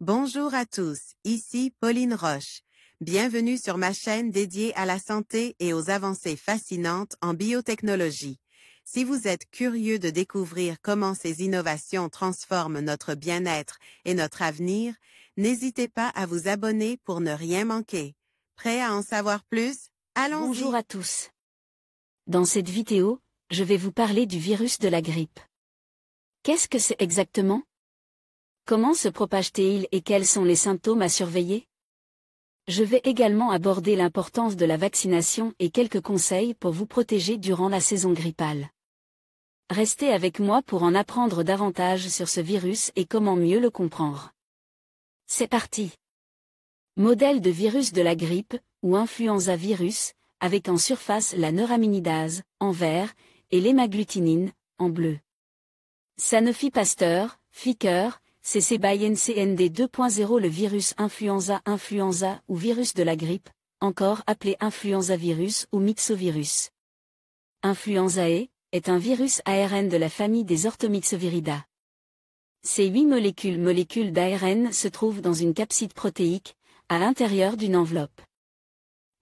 Bonjour à tous, ici Pauline Roche. Bienvenue sur ma chaîne dédiée à la santé et aux avancées fascinantes en biotechnologie. Si vous êtes curieux de découvrir comment ces innovations transforment notre bien-être et notre avenir, n'hésitez pas à vous abonner pour ne rien manquer. Prêt à en savoir plus? Allons-y! Bonjour à tous. Dans cette vidéo, je vais vous parler du virus de la grippe. Qu'est-ce que c'est exactement? Comment se propage-t-il et quels sont les symptômes à surveiller? Je vais également aborder l'importance de la vaccination et quelques conseils pour vous protéger durant la saison grippale. Restez avec moi pour en apprendre davantage sur ce virus et comment mieux le comprendre. C'est parti! Modèle de virus de la grippe, ou influenza virus, avec en surface la neuraminidase, en vert, et l'hémagglutinine, en bleu. Sanofi Pasteur, Ficker, CC BY NCND 2.0. Le virus influenza ou virus de la grippe, encore appelé influenza virus ou myxovirus. Influenzae est un virus ARN de la famille des Orthomyxoviridae. Ces 8 molécules d'ARN se trouvent dans une capside protéique, à l'intérieur d'une enveloppe.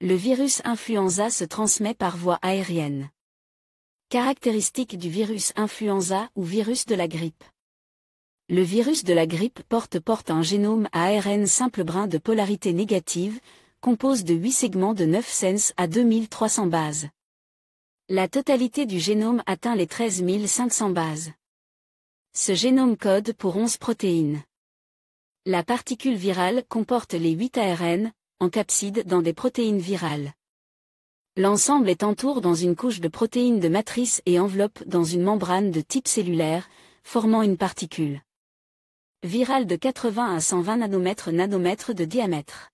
Le virus influenza se transmet par voie aérienne. Caractéristiques du virus influenza ou virus de la grippe. Le virus de la grippe porte un génome à ARN simple brun de polarité négative, compose de 8 segments de 9 sens à 2300 bases. La totalité du génome atteint les 13 500 bases. Ce génome code pour 11 protéines. La particule virale comporte les 8 ARN, en capside dans des protéines virales. L'ensemble est entouré dans une couche de protéines de matrice et enveloppe dans une membrane de type cellulaire, formant une particule virale de 80 à 120 nanomètres de diamètre.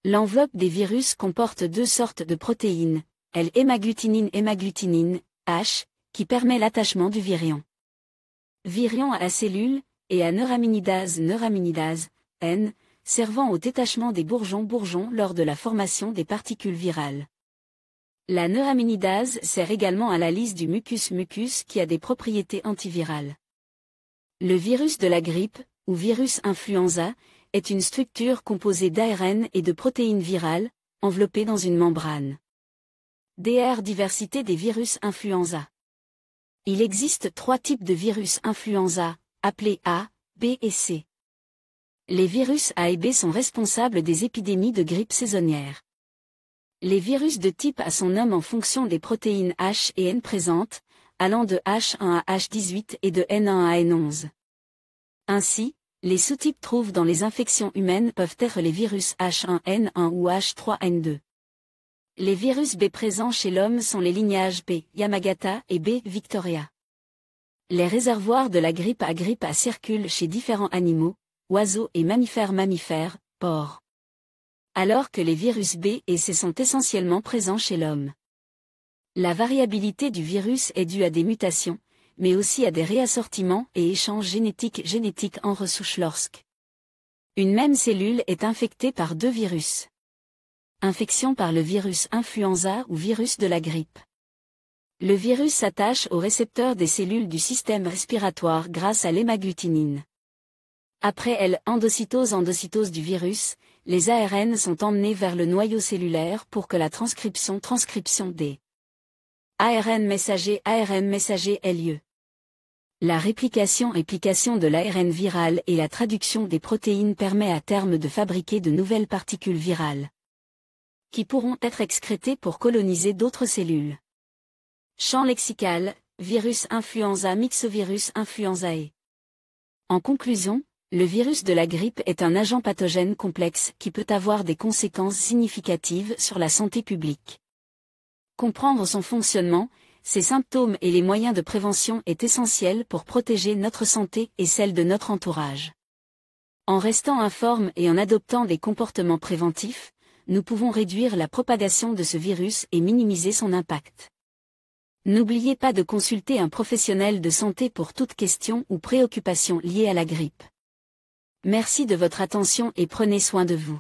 L'enveloppe des virus comporte deux sortes de protéines, L-hémagglutinine H, qui permet l'attachement du virion. Virion à la cellule, et à neuraminidase N, servant au détachement des bourgeons lors de la formation des particules virales. La neuraminidase sert également à la lyse du mucus qui a des propriétés antivirales. Le virus de la grippe, ou virus influenza, est une structure composée d'ARN et de protéines virales, enveloppées dans une membrane. Dr. Diversité des virus influenza. Il existe 3 types de virus influenza, appelés A, B et C. Les virus A et B sont responsables des épidémies de grippe saisonnière. Les virus de type A sont nommés en fonction des protéines H et N présentes, allant de H1 à H18 et de N1 à N11. Ainsi, les sous-types trouvés dans les infections humaines peuvent être les virus H1N1 ou H3N2. Les virus B présents chez l'homme sont les lignages B, Yamagata et B, Victoria. Les réservoirs de la grippe A circulent chez différents animaux, oiseaux et mammifères, porcs. Alors que les virus B et C sont essentiellement présents chez l'homme. La variabilité du virus est due à des mutations, mais aussi à des réassortiments et échanges génétiques en souches lorsque une même cellule est infectée par 2 virus. Infection par le virus influenza ou virus de la grippe. Le virus s'attache aux récepteurs des cellules du système respiratoire grâce à l'hémagglutinine. Après endocytose du virus, les ARN sont emmenés vers le noyau cellulaire pour que la transcription des ARN messager ait lieu. La réplication de l'ARN viral et la traduction des protéines permet à terme de fabriquer de nouvelles particules virales qui pourront être excrétées pour coloniser d'autres cellules. Champ lexical, virus influenza myxovirus influenzae. En conclusion, le virus de la grippe est un agent pathogène complexe qui peut avoir des conséquences significatives sur la santé publique. Comprendre son fonctionnement, ses symptômes et les moyens de prévention est essentiel pour protéger notre santé et celle de notre entourage. En restant informes et en adoptant des comportements préventifs, nous pouvons réduire la propagation de ce virus et minimiser son impact. N'oubliez pas de consulter un professionnel de santé pour toute question ou préoccupation liée à la grippe. Merci de votre attention et prenez soin de vous.